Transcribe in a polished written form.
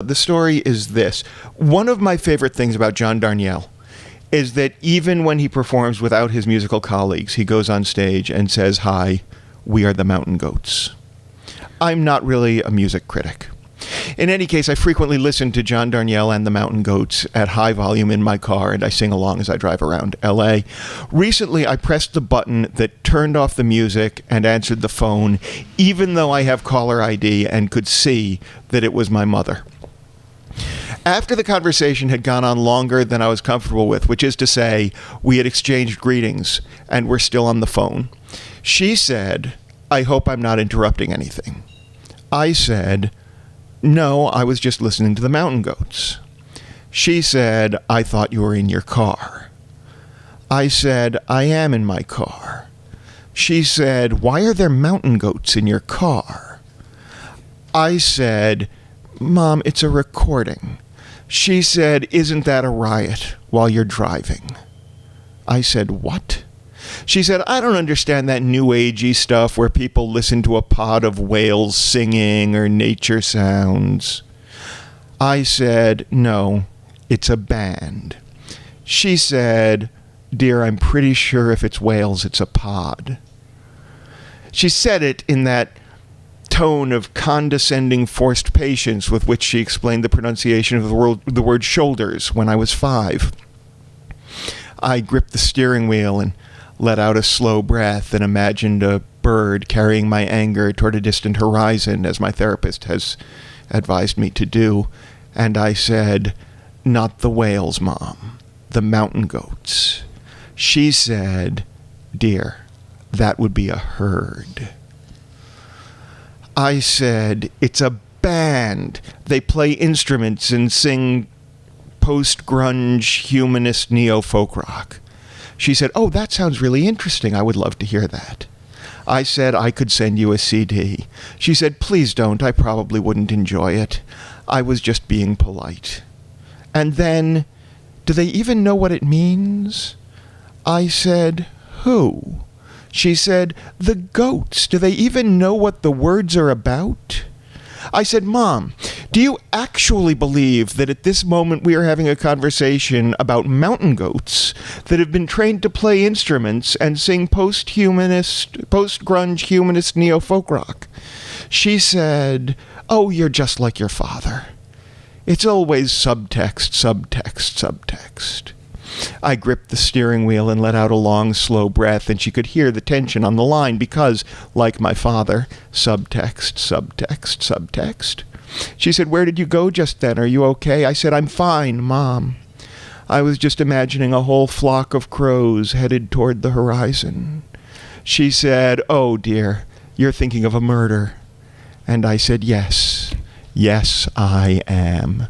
The story is this. One of my favorite things about John Darnielle is that even when he performs without his musical colleagues, he goes on stage and says, "Hi, we are the Mountain Goats." I'm not really a music critic. In any case, I frequently listen to John Darnielle and the Mountain Goats at high volume in my car, and I sing along as I drive around LA. Recently, I pressed the button that turned off the music and answered the phone, even though I have caller ID and could see that it was my mother. After the conversation had gone on longer than I was comfortable with, which is to say, we had exchanged greetings and were still on the phone, she said, "I hope I'm not interrupting anything." I said, "No, I was just listening to the Mountain Goats." She said, "I thought you were in your car." I said, "I am in my car." She said, "Why are there mountain goats in your car?" I said, "Mom, it's a recording." She said, "Isn't that a riot while you're driving?" I said, "What?" She said, "I don't understand that new agey stuff where people listen to a pod of whales singing or nature sounds." I said, "No, it's a band." She said, "Dear, I'm pretty sure if it's whales, it's a pod." She said it in that tone of condescending forced patience with which she explained the pronunciation of the word shoulders when I was 5. I gripped the steering wheel and let out a slow breath and imagined a bird carrying my anger toward a distant horizon, as my therapist has advised me to do. And I said, "Not the whales, Mom, the mountain goats." She said, "Dear, that would be a herd." I said, "It's a band. They play instruments and sing post-grunge, humanist, neo-folk rock." She said, "Oh, that sounds really interesting. I would love to hear that." I said I could send you a CD. She said, "Please don't. I probably wouldn't enjoy it. I was just being polite." And then, "Do they even know what it means?" I said, "Who?" She said, "The goats. Do they even know what the words are about?" I said, "Mom, do you actually believe that at this moment we are having a conversation about mountain goats that have been trained to play instruments and sing post-grunge, humanist, neo-folk rock?" She said, "Oh, you're just like your father. It's always subtext, subtext, subtext." I gripped the steering wheel and let out a long, slow breath, and she could hear the tension on the line because, like my father, subtext, subtext, subtext. She said, "Where did you go just then? Are you okay?" I said, "I'm fine, Mom. I was just imagining a whole flock of crows headed toward the horizon." She said, "Oh, dear, you're thinking of a murder." And I said, "Yes, yes, I am."